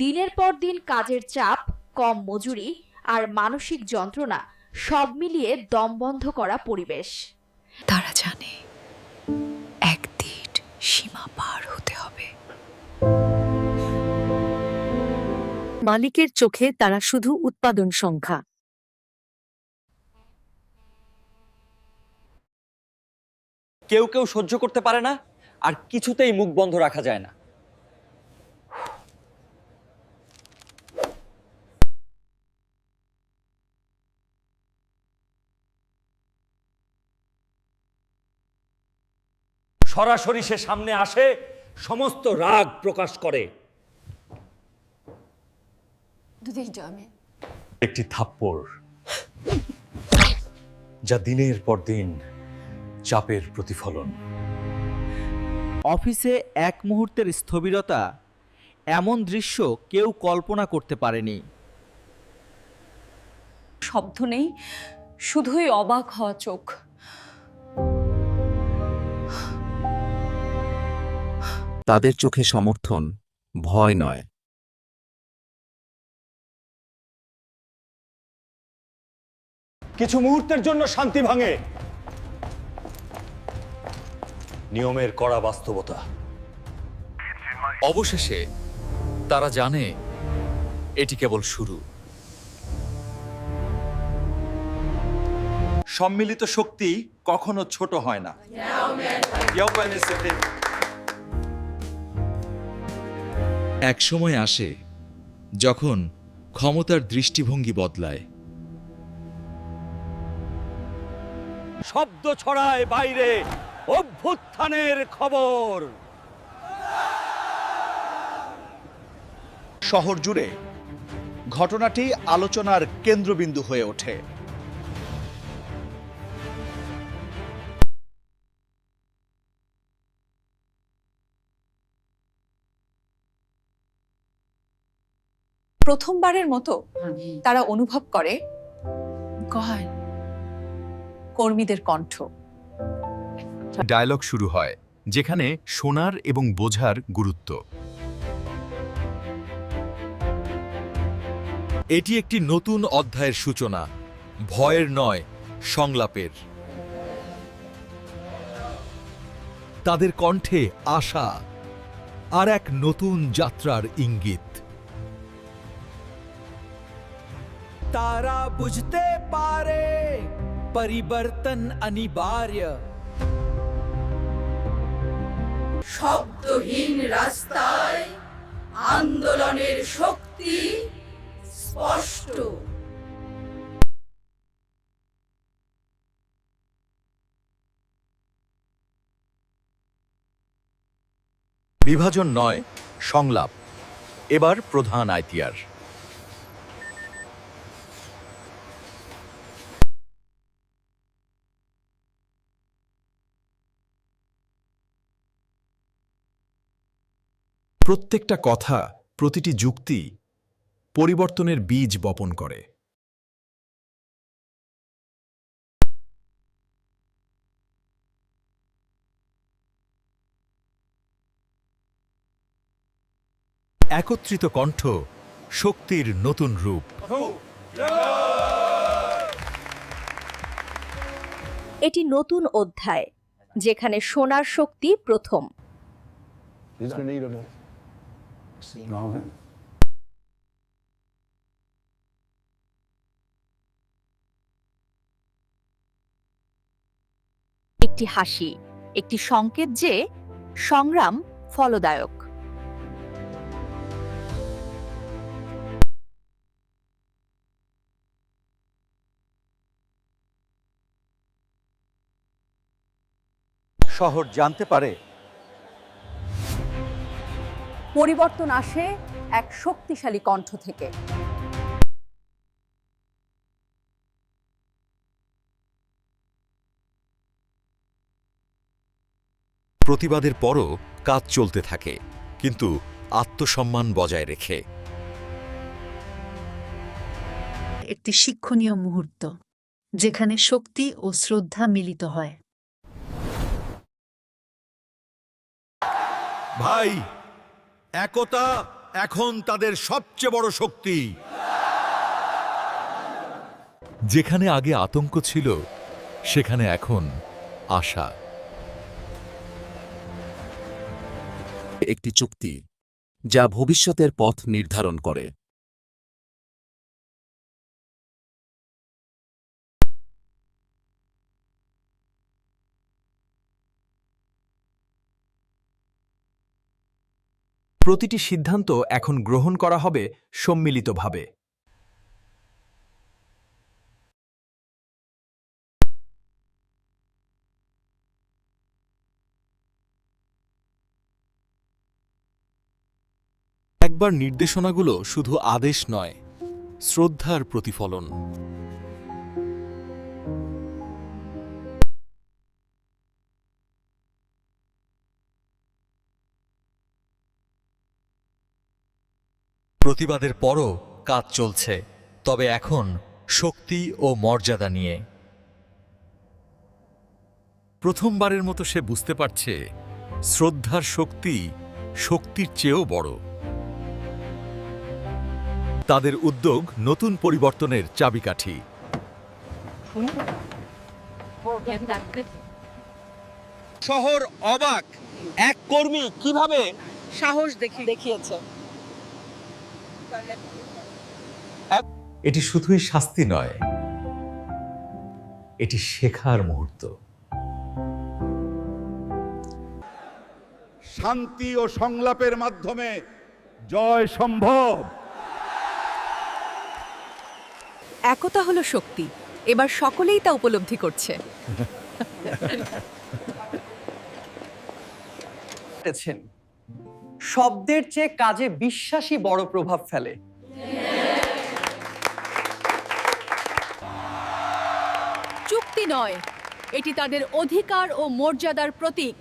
দিনের পর দিন কাজের চাপ, কম মজুরি আর মানসিক যন্ত্রণা সব মিলিয়ে দমবন্ধ করা পরিবেশ। তারা জানে একদিন সীমা পার হতে হবে। মালিকের চোখে তারা শুধু উৎপাদন সংখ্যা। কেউ কেউ সহ্য করতে পারে না, আর কিছুতেই মুখ বন্ধ রাখা যায় না। সরাসরি সে সামনে আসে, সমস্ত রাগ প্রকাশ করে। একটি থাপ্পড়, যা দিনের পর দিন চাপের প্রতিফলন। অফিসে এক মুহূর্তের স্থবিরতা, এমন দৃশ্য কেউ কল্পনা করতে পারেনি। শব্দ নেই, শুধুই অবাক হওয়া চোখ। তাদের চোখে সমর্থন, ভয় নয়। কিছু মুহূর্তের জন্য শান্তি ভাঙে, নিয়মের কড়া বাস্তবতা। অবশেষে তারা জানে এটি কেবল শুরু। সম্মিলিত শক্তি কখনো ছোট হয় না। এক সময় আসে যখন ক্ষমতার দৃষ্টিভঙ্গি বদলায়। শব্দ ছড়ায় বাইরে, অভ্যুত্থানের খবর। শহর জুড়ে ঘটনাটি আলোচনার কেন্দ্রবিন্দু হয়ে ওঠে। প্রথমবারের মতো তারা অনুভব করে কর্মীদের কণ্ঠ। ডায়লগ শুরু হয়, যেখানে শোনার এবং বোঝার গুরুত্ব। এটি একটি নতুন অধ্যায়ের সূচনা, ভয়ের নয়, সংলাপের। তাদের কণ্ঠে আশা আর এক নতুন যাত্রার ইঙ্গিত। তারা বুঝতে পারে পরিবর্তন অনিবার্য। শব্দহীন রাস্তায় আন্দোলনের শক্তি স্পষ্ট। বিভাজন নয়, সংলাপ এবার প্রধান আইতিয়ার। প্রত্যেকটা কথা, প্রতিটি যুক্তি পরিবর্তনের বীজ বপন করে। একত্রিত কণ্ঠ, শক্তির নতুন রূপ। এটি নতুন অধ্যায়, যেখানে শোনার শক্তি প্রথম। একটি হাসি, একটি সংকেত যে সংগ্রাম ফলদায়ক। শহর জানতে পারে পরিবর্তন আসে এক শক্তিশালী কণ্ঠ থেকে। প্রতিবাদের পরও কাজ চলতে থাকে, কিন্তু আত্মসম্মান বজায় রেখে। একটি শিক্ষণীয় মুহূর্ত, যেখানে শক্তি ও শ্রদ্ধা মিলিত হয়। ভাই, একতা এখন তাদের সবচেয়ে বড় শক্তি। যেখানে আগে আতঙ্ক ছিল, সেখানে এখন আশা। একটি চুক্তি যা ভবিষ্যতের পথ নির্ধারণ করে। প্রতিটি সিদ্ধান্ত এখন গ্রহণ করা হবে সম্মিলিতভাবে। একবার নির্দেশনাগুলো শুধু আদেশ নয়, শ্রদ্ধার প্রতিফলন। প্রতিবাদের পরও কাজ চলছে, তবে এখন শক্তি ও মর্যাদা নিয়ে। প্রথমবারের মতো সে বুঝতে পারছে শ্রদ্ধার শক্তি শক্তির চেয়েও বড়। তাদের উদ্যোগ নতুন পরিবর্তনের চাবিকাঠি। শহর অবাক, এক কর্মী কিভাবে সাহস দেখিয়েছে। এটি শুধুই শাস্তি নয়, এটি শেখার মুহূর্ত। শান্তি ও সংলাপের মাধ্যমে জয় সম্ভব। একতা হলো শক্তি, এবার সকলেই তা উপলব্ধি করছে। শব্দের চেয়ে কাজে বিশ্বাসী বড় প্রভাব ফেলে। চুক্তি নয়, এটি তাদের অধিকার ও মর্যাদার প্রতীক।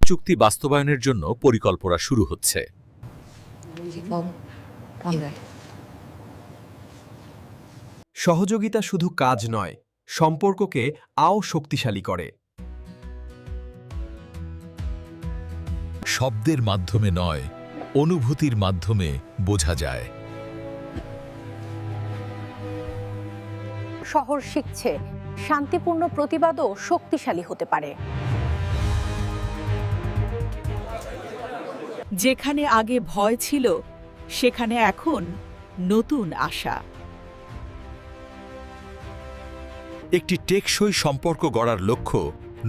চুক্তি বাস্তবায়নের জন্য পরিকল্পনা শুরু হচ্ছে। সহযোগিতা শুধু কাজ নয়, সম্পর্ককে আরও শক্তিশালী করে। শব্দের মাধ্যমে নয়, অনুভূতির মাধ্যমে বোঝা যায়। শহর শিখছে শান্তিপূর্ণ প্রতিবাদও শক্তিশালী হতে পারে। যেখানে আগে ভয় ছিল, সেখানে এখন নতুন আশা। একটি টেকসই সম্পর্ক গড়ার লক্ষ্য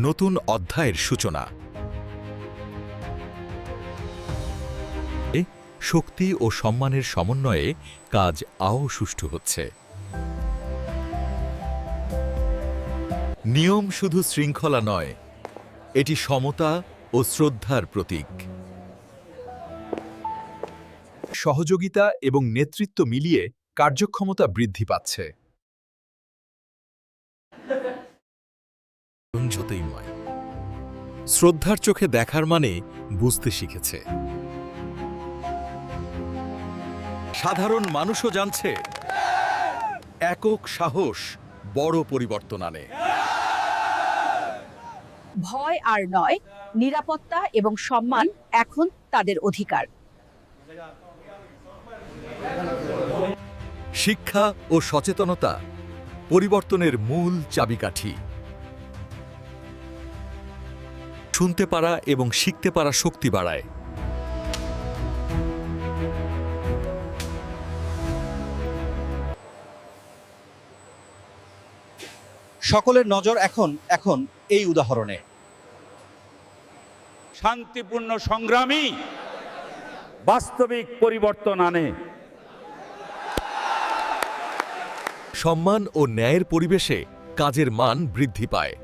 নতুন অধ্যায়ের সূচনা। শক্তি ও সম্মানের সমন্বয়ে কাজ আরও সুষ্ঠু হচ্ছে। নিয়ম শুধু শৃঙ্খলা নয়, এটি সমতা ও শ্রদ্ধার প্রতীক। সহযোগিতা এবং নেতৃত্ব মিলিয়ে কার্যক্ষমতা বৃদ্ধি পাচ্ছে। জ্যোতির্ময় শ্রদ্ধার চোখে দেখার মানে বুঝতে শিখেছে। সাধারণ মানুষও জানছে একক সাহস বড় পরিবর্তন আনে। ভয় আর নয়, নিরাপত্তা এবং সম্মান এখন তাদের অধিকার। শিক্ষা ও সচেতনতা পরিবর্তনের মূল চাবিকাঠি। শুনতে পারা এবং শিখতে পারা শক্তি বাড়ায়। সকলের নজর এখন এই উদাহরণে। শান্তিপূর্ণ সংগ্রামী বাস্তবিক পরিবর্তন আনে। সম্মান ও ন্যায়ের পরিবেশে কাজের মান বৃদ্ধি পায়।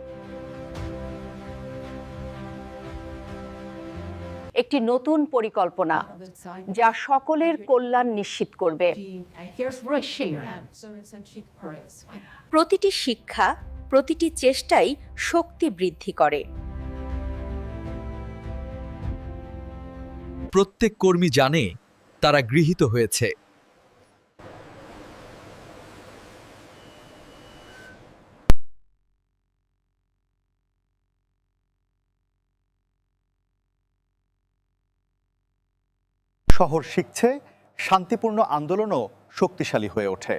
একটি নতুন পরিকল্পনা যা সকলের কল্যাণ নিশ্চিত করবে। প্রতিটি শিক্ষা, প্রতিটি চেষ্টাই শক্তি বৃদ্ধি করে। প্রত্যেক কর্মী জানে তারা গৃহীত হয়েছে। শহর শিখছে, শান্তিপূর্ণ আন্দোলনও শক্তিশালী হয়ে ওঠে।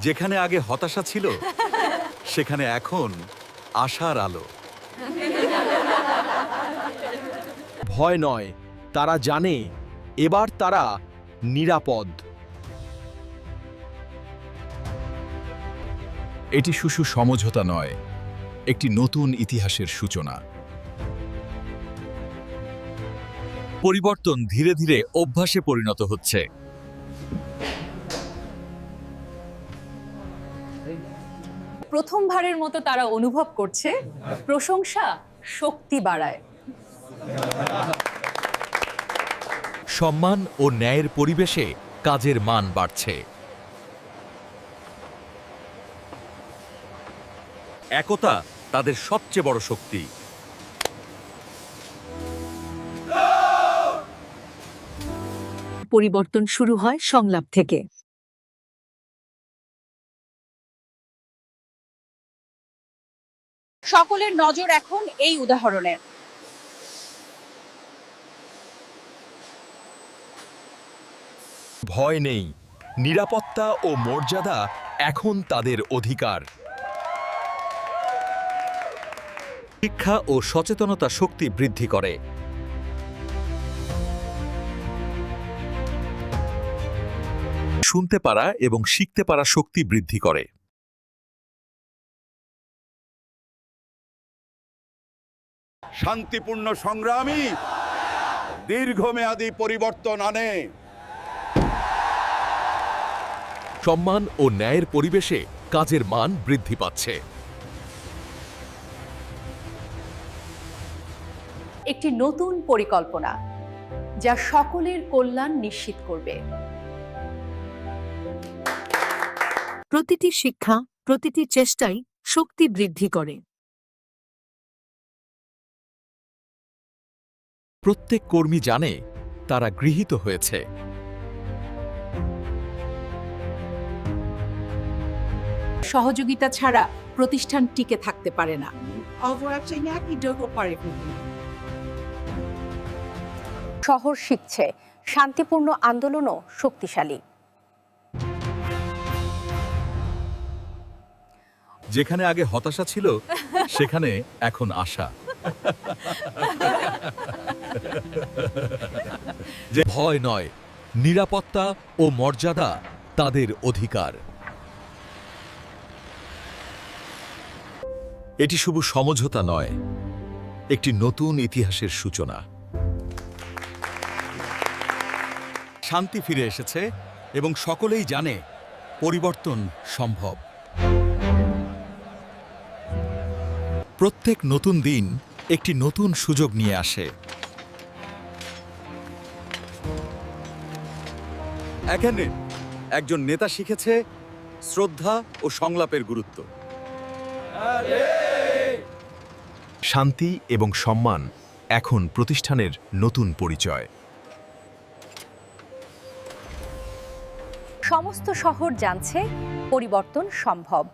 যেখানে আগে হতাশা ছিল সেখানে এখন আশার আলো। ভয় নয়, তারা জানে এবার তারা নিরাপদ। এটি শুধু সমঝোতা নয়, একটি নতুন ইতিহাসের সূচনা। পরিবর্তন ধীরে ধীরে অভ্যাসে পরিণত হচ্ছে। প্রথমবারের মতো তারা অনুভব করছে প্রশংসা শক্তি বাড়ায়। সম্মান ও ন্যায়ের পরিবেশে কাজের মান বাড়ছে। একতা তাদের সবচেয়ে বড় শক্তি। পরিবর্তন শুরু হয় সংলাপ থেকে। সকলের নজর এখন এই উদাহরণে। ভয় নেই, নিরাপত্তা ও মর্যাদা এখন তাদের অধিকার। শিক্ষা ও সচেতনতা শক্তি বৃদ্ধি করে। শুনতে পারা এবং শিখতে পারা শক্তি বৃদ্ধি করে। শান্তিপূর্ণ সংগ্রামই দীর্ঘমেয়াদী পরিবর্তন আনে। সম্মান ও ন্যায়ের পরিবেশে কাজের মান বৃদ্ধি পাচ্ছে। একটি নতুন পরিকল্পনা যা সকলের কল্যাণ নিশ্চিত করবে। প্রতিটি শিক্ষা, প্রতিটি চেষ্টাই শক্তি বৃদ্ধি করে। প্রত্যেক কর্মী জানে তারা গৃহীত হয়েছে। সহযোগিতা ছাড়া প্রতিষ্ঠান টিকে থাকতে পারে না। শহর শিখছে, শান্তিপূর্ণ আন্দোলনও শক্তিশালী। যেখানে আগে হতাশা ছিল সেখানে এখন আশা। যে ভয় নয়, নিরাপত্তা ও মর্যাদা তাদের অধিকার। এটি শুধু সমঝোতা নয়, একটি নতুন ইতিহাসের সূচনা। শান্তি ফিরে এসেছে এবং সকলেই জানে পরিবর্তন সম্ভব। প্রত্যেক নতুন দিন একটি নতুন সুযোগ নিয়ে আসে। এখানে একজন নেতা শিখেছে শ্রদ্ধা ও সংলাপের গুরুত্ব। শান্তি এবং সম্মান এখন প্রতিষ্ঠানের নতুন পরিচয়। সমস্ত শহর জানছে পরিবর্তন সম্ভব।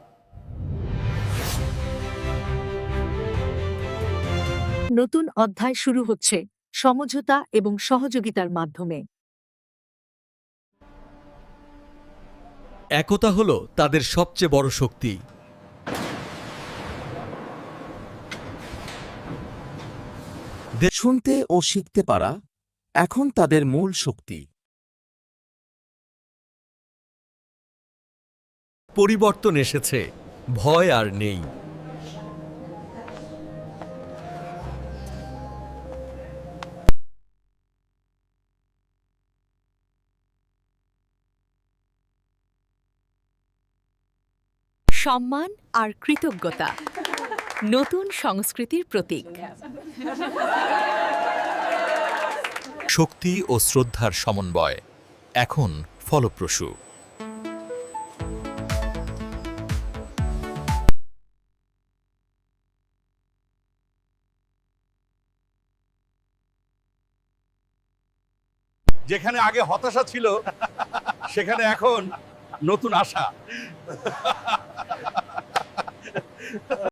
নতুন অধ্যায় শুরু হচ্ছে সমঝোতা এবং সহযোগিতার মাধ্যমে। একতা হলো তাদের সবচেয়ে বড় শক্তি। শুনতে ও শিখতে পারা এখন তাদের মূল শক্তি। পরিবর্তন এসেছে, ভয় আর নেই। সম্মান আর কৃতজ্ঞতা নতুন সংস্কৃতির প্রতীক। শক্তি ও শ্রদ্ধার সমন্বয় এখন ফলপ্রসূ। যেখানে আগে হতাশা ছিল সেখানে এখন নতুন আশা।